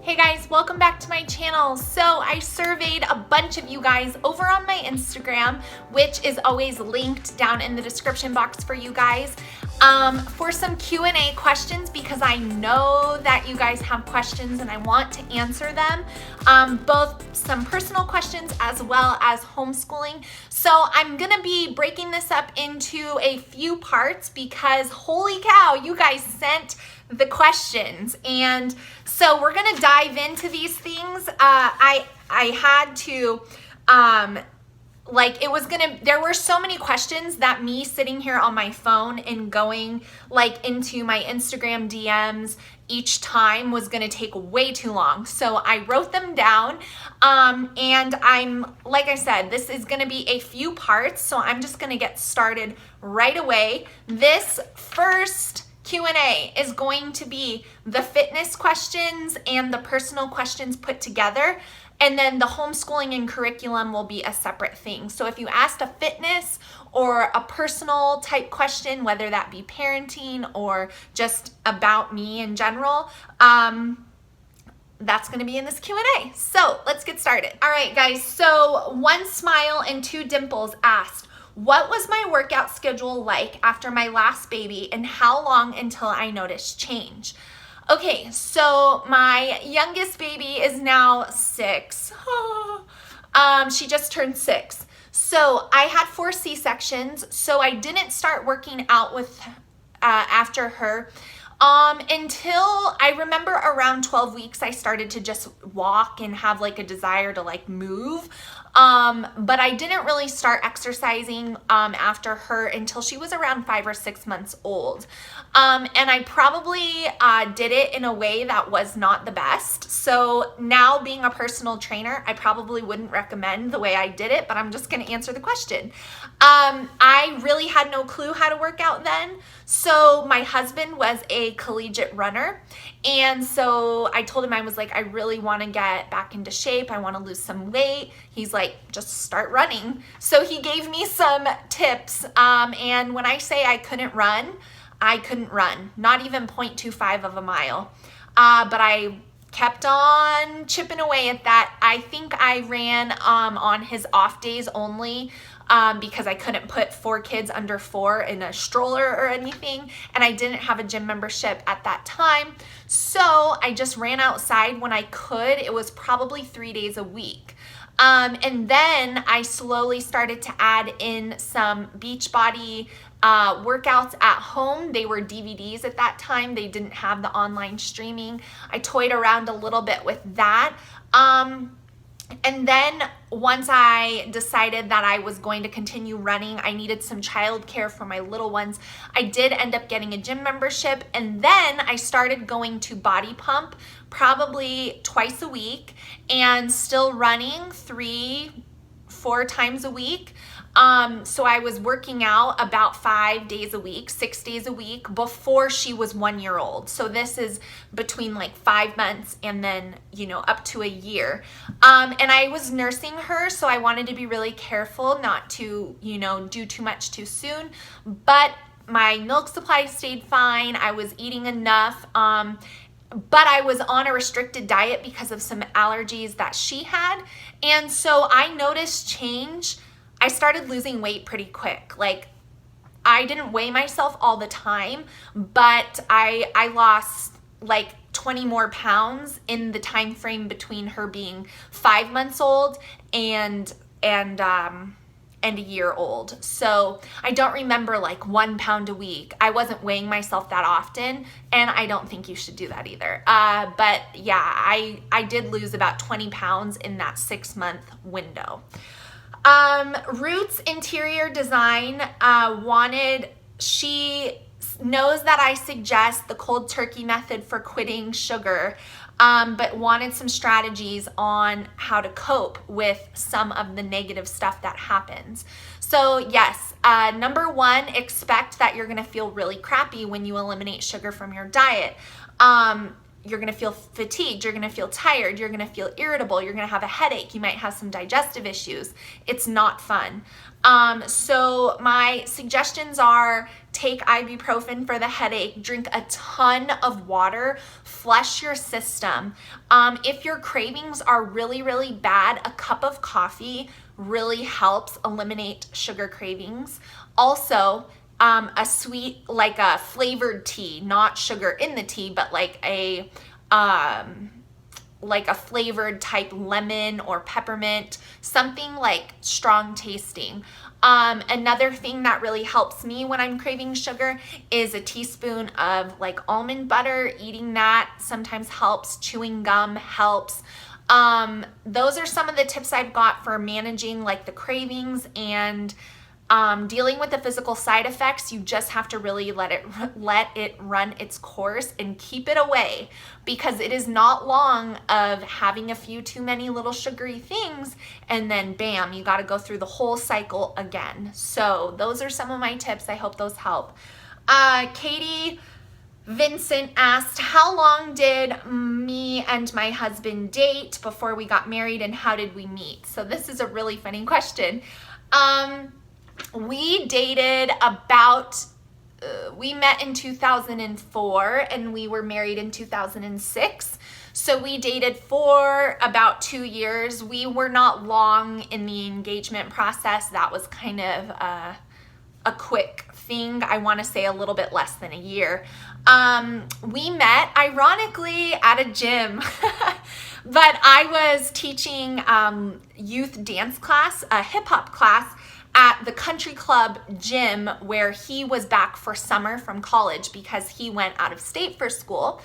Hey guys, welcome back to my channel. So I surveyed a bunch of you guys over on my Instagram, which is always linked down in the description box for you guys, for some Q&A questions because I know that you guys have questions and I want to answer them, both some personal questions as well as homeschooling. So I'm gonna be breaking this up into a few parts because holy cow, you guys sent the questions, and so we're gonna dive into these things. I had to there were so many questions that me sitting here on my phone and going into my Instagram DMs each time was gonna take way too long. So I wrote them down, and like I said, this is gonna be a few parts, so I'm just gonna get started right away. This first Q&A is going to be the fitness questions and the personal questions put together, and then the homeschooling and curriculum will be a separate thing. So if you asked a fitness or a personal type question, whether that be parenting or just about me in general, that's going to be in this Q&A. So let's get started. All right, guys. So One Smile and Two Dimples asked, what was my workout schedule like after my last baby and how long until I noticed change? Okay, so my youngest baby is now 6. She just turned 6. So I had 4 C-sections, so I didn't start working out with after her until I remember around 12 weeks I started to just walk and have a desire to move. But I didn't really start exercising after her until she was around 5 or 6 months old. And I probably did it in a way that was not the best. So now being a personal trainer, I probably wouldn't recommend the way I did it, but I'm just going to answer the question. I really had no clue how to work out then. So my husband was a collegiate runner. And so I told him, I was like, I really want to get back into shape. I want to lose some weight. He's like, just start running. So he gave me some tips. And when I say I couldn't run, not even 0.25 of a mile. But I kept on chipping away at that. I think I ran on his off days only, because I couldn't put 4 kids under 4 in a stroller or anything, and I didn't have a gym membership at that time. So I just ran outside when I could. It was probably 3 days a week. And then I slowly started to add in some Beachbody workouts at home. They were DVDs at that time. They didn't have the online streaming. I toyed around a little bit with that. And then once I decided that I was going to continue running, I needed some childcare for my little ones. I did end up getting a gym membership, and then I started going to Body Pump probably twice a week and still running 3-4 times a week. So I was working out about 5 days a week, 6 days a week before she was 1 year old. So this is between 5 months and then, up to a year. And I was nursing her, so I wanted to be really careful not to, do too much too soon. But my milk supply stayed fine. I was eating enough. But I was on a restricted diet because of some allergies that she had. And so I noticed change. I started losing weight pretty quick. I didn't weigh myself all the time, but I lost 20 more pounds in the time frame between her being 5 months old and a year old. So I don't remember 1 pound a week. I wasn't weighing myself that often, and I don't think you should do that either. But yeah, I did lose about 20 pounds in that 6-month window. Roots Interior Design she knows that I suggest the cold turkey method for quitting sugar, but wanted some strategies on how to cope with some of the negative stuff that happens. So yes, number 1, expect that you're gonna feel really crappy when you eliminate sugar from your diet. you're gonna feel fatigued, you're gonna feel tired, you're gonna feel irritable, you're gonna have a headache, you might have some digestive issues. It's not fun. So my suggestions are take ibuprofen for the headache, drink a ton of water, flush your system. If your cravings are really, really bad, a cup of coffee really helps eliminate sugar cravings. Also, a sweet, like a flavored tea, not sugar in the tea, but like a flavored type lemon or peppermint, something like strong tasting. Another thing that really helps me when I'm craving sugar is a teaspoon of like almond butter. Eating that sometimes helps. Chewing gum helps. Those are some of the tips I've got for managing like the cravings and dealing with the physical side effects. You just have to really let it run its course and keep it away, because it is not long of having a few too many little sugary things and then bam, you got to go through the whole cycle again. So those are some of my tips. I hope those help. Katie Vincent asked, how long did me and my husband date before we got married, and how did we meet? So this is a really funny question. We dated about, we met in 2004 and we were married in 2006. So we dated for about 2 years. We were not long in the engagement process. That was kind of a quick thing. I want to say a little bit less than a year. We met ironically at a gym, but I was teaching youth dance class, a hip hop class, at the country club gym where he was back for summer from college because he went out of state for school,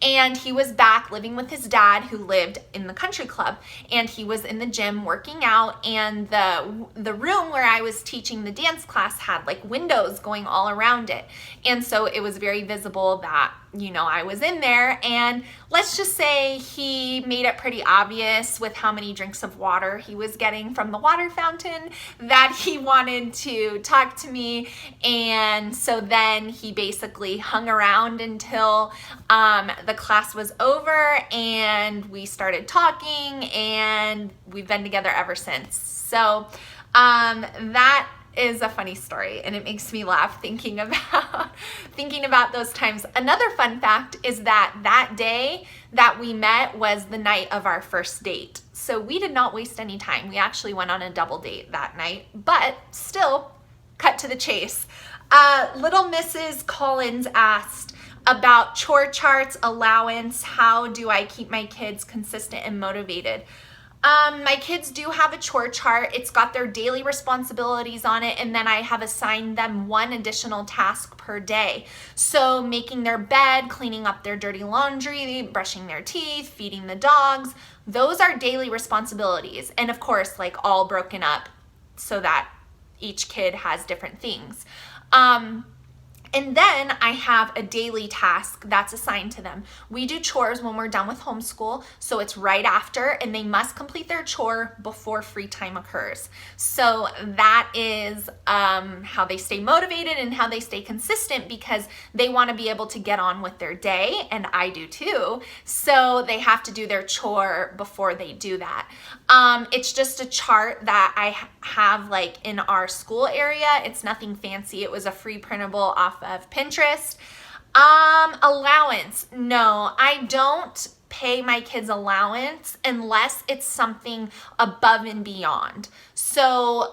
and he was back living with his dad who lived in the country club, and he was in the gym working out, and the room where I was teaching the dance class had like windows going all around it, and so it was very visible that, you know, I was in there. And let's just say he made it pretty obvious with how many drinks of water he was getting from the water fountain that he wanted to talk to me. And so then he basically hung around until the class was over and we started talking, and we've been together ever since. So that is a funny story, and it makes me laugh thinking about those times. Another fun fact is that day that we met was the night of our first date. So we did not waste any time. We actually went on a double date that night, but still, cut to the chase. Little Mrs. Collins asked about chore charts, allowance. How do I keep my kids consistent and motivated? My kids do have a chore chart. It's got their daily responsibilities on it, and then I have assigned them one additional task per day. So making their bed, cleaning up their dirty laundry, brushing their teeth, feeding the dogs, those are daily responsibilities. And of course, like all broken up so that each kid has different things. And then I have a daily task that's assigned to them. We do chores when we're done with homeschool, so it's right after, and they must complete their chore before free time occurs. So that is how they stay motivated and how they stay consistent, because they want to be able to get on with their day, and I do too. So they have to do their chore before they do that. It's just a chart that I have like in our school area. It's nothing fancy. It was a free printable off of Pinterest. Allowance. No, I don't pay my kids allowance unless it's something above and beyond. So,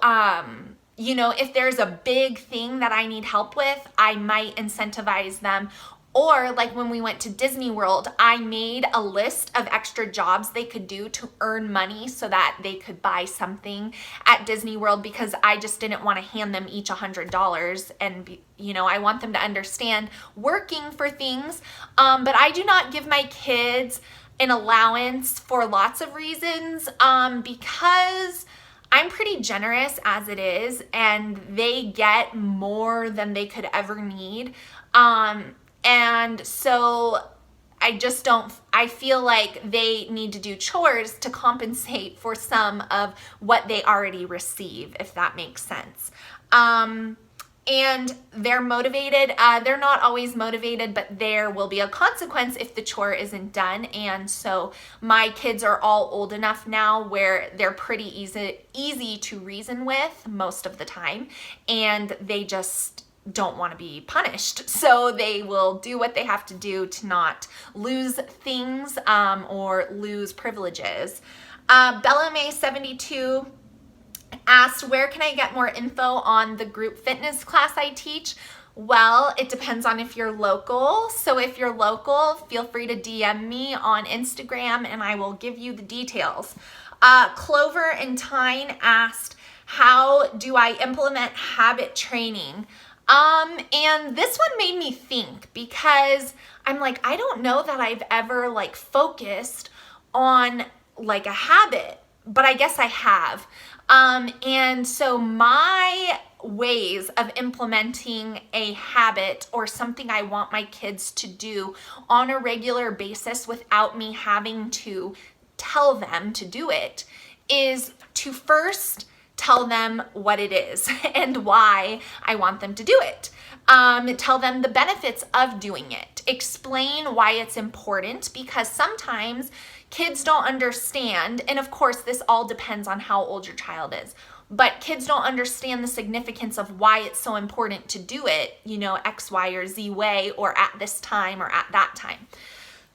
you know, if there's a big thing that I need help with, I might incentivize them. Or like when we went to Disney World, I made a list of extra jobs they could do to earn money so that they could buy something at Disney World, because I just didn't want to hand them each $100. And, you know, I want them to understand working for things. But I do not give my kids an allowance for lots of reasons, because I'm pretty generous as it is, and they get more than they could ever need. And so I feel like they need to do chores to compensate for some of what they already receive, if that makes sense. and they're motivated. They're not always motivated, but there will be a consequence if the chore isn't done. And so my kids are all old enough now where they're pretty easy to reason with most of the time, and they just don't want to be punished. So they will do what they have to do to not lose things or lose privileges. Bella May 72 asked, where can I get more info on the group fitness class I teach? Well, it depends on if you're local. So if you're local, feel free to DM me on Instagram and I will give you the details. Clover and Tyne asked, how do I implement habit training? And this one made me think, because I'm like, I don't know that I've ever like focused on like a habit, but I guess I have. And so my ways of implementing a habit or something I want my kids to do on a regular basis without me having to tell them to do it is to first tell them what it is and why I want them to do it. Tell them the benefits of doing it. Explain why it's important, because sometimes kids don't understand, and of course this all depends on how old your child is, but kids don't understand the significance of why it's so important to do it, you know, X, Y, or Z way, or at this time or at that time.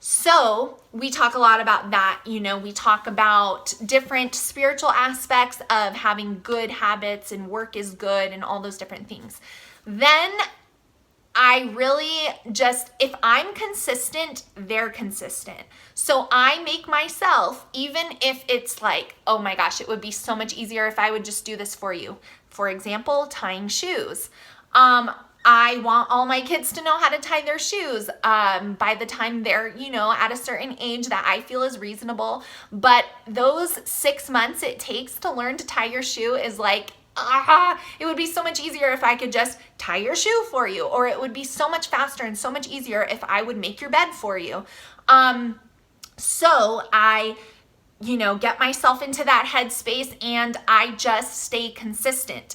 So we talk a lot about that. You know, we talk about different spiritual aspects of having good habits and work is good and all those different things. Then I really just, if I'm consistent, they're consistent. So I make myself, even if it's like, oh my gosh, it would be so much easier if I would just do this for you. For example, tying shoes. I want all my kids to know how to tie their shoes by the time they're, you know, at a certain age that I feel is reasonable. But those 6 months it takes to learn to tie your shoe is like, it would be so much easier if I could just tie your shoe for you, or it would be so much faster and so much easier if I would make your bed for you. So I, you know, get myself into that headspace and I just stay consistent.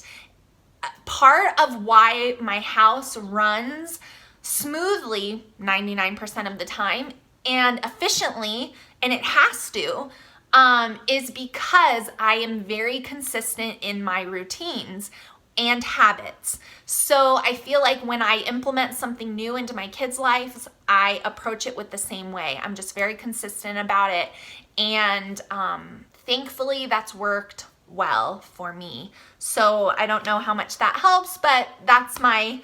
Part of why my house runs smoothly 99% of the time and efficiently, and it has to, is because I am very consistent in my routines and habits. So I feel like when I implement something new into my kids' lives, I approach it with the same way. I'm just very consistent about it. And thankfully that's worked well for me. So I don't know how much that helps, but that's my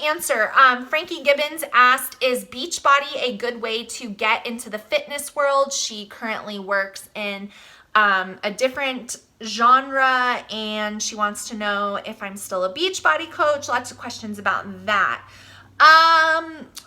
answer. Frankie Gibbons asked, is Beachbody a good way to get into the fitness world? She currently works in a different genre and she wants to know if I'm still a Beachbody coach. Lots of questions about that.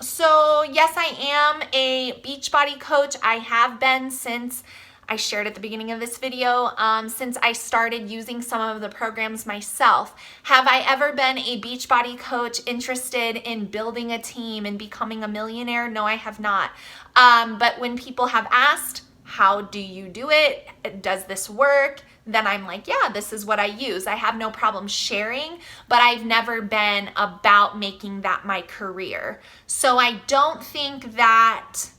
So yes, I am a Beachbody coach. I have been since I shared at the beginning of this video, since I started using some of the programs myself. Have I ever been a Beachbody coach interested in building a team and becoming a millionaire? No, I have not. But when people have asked, how do you do it? Does this work? Then I'm like, yeah, this is what I use. I have no problem sharing, but I've never been about making that my career. So I don't think that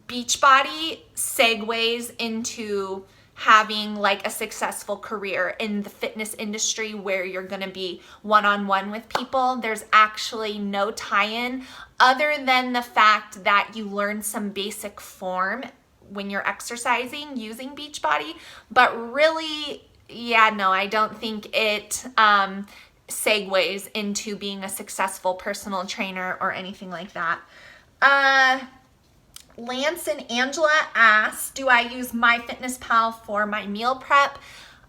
Beachbody segues into having like a successful career in the fitness industry where you're going to be one-on-one with people. There's actually no tie-in other than the fact that you learn some basic form when you're exercising using Beachbody. But really, yeah, no, I don't think it segues into being a successful personal trainer or anything like that. Lance and Angela asked, do I use MyFitnessPal for my meal prep?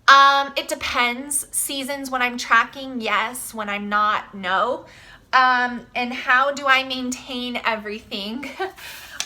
It depends. Seasons when I'm tracking, yes. When I'm not, no. And how do I maintain everything?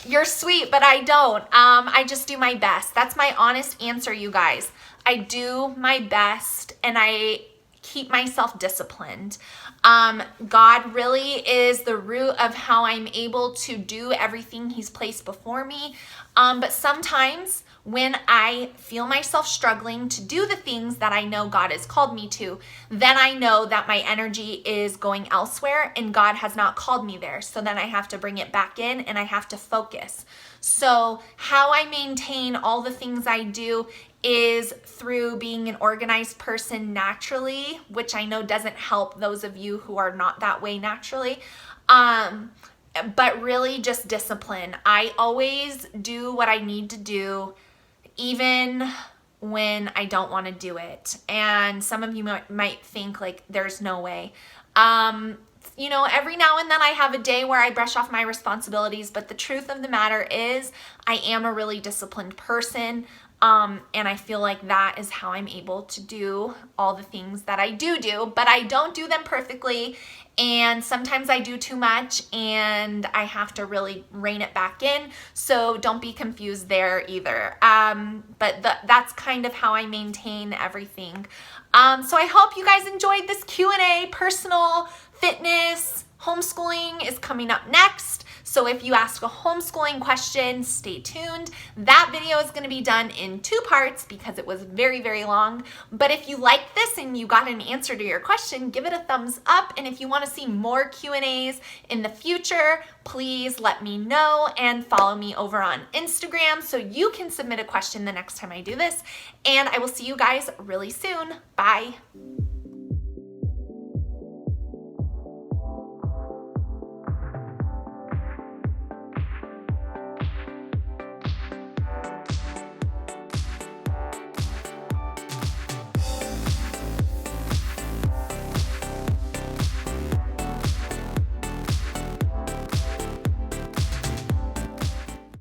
You're sweet, but I don't. I just do my best. That's my honest answer, you guys. I do my best and I keep myself disciplined. God really is the root of how I'm able to do everything He's placed before me. But sometimes when I feel myself struggling to do the things that I know God has called me to, then I know that my energy is going elsewhere and God has not called me there. So then I have to bring it back in and I have to focus. So how I maintain all the things I do is through being an organized person naturally, which I know doesn't help those of you who are not that way naturally. But really just discipline. I always do what I need to do, even when I don't want to do it. And some of you might think like there's no way. You know, every now and then I have a day where I brush off my responsibilities, but the truth of the matter is I am a really disciplined person. And I feel like that is how I'm able to do all the things that I do, but I don't do them perfectly. And sometimes I do too much and I have to really rein it back in. So don't be confused there either. But that's kind of how I maintain everything. So I hope you guys enjoyed this Q&A. Personal fitness homeschooling is coming up next. So if you ask a homeschooling question, stay tuned. That video is going to be done in 2 parts because it was very, very long. But if you like this and you got an answer to your question, give it a thumbs up. And if you want to see more Q&As in the future, please let me know and follow me over on Instagram so you can submit a question the next time I do this. And I will see you guys really soon. Bye.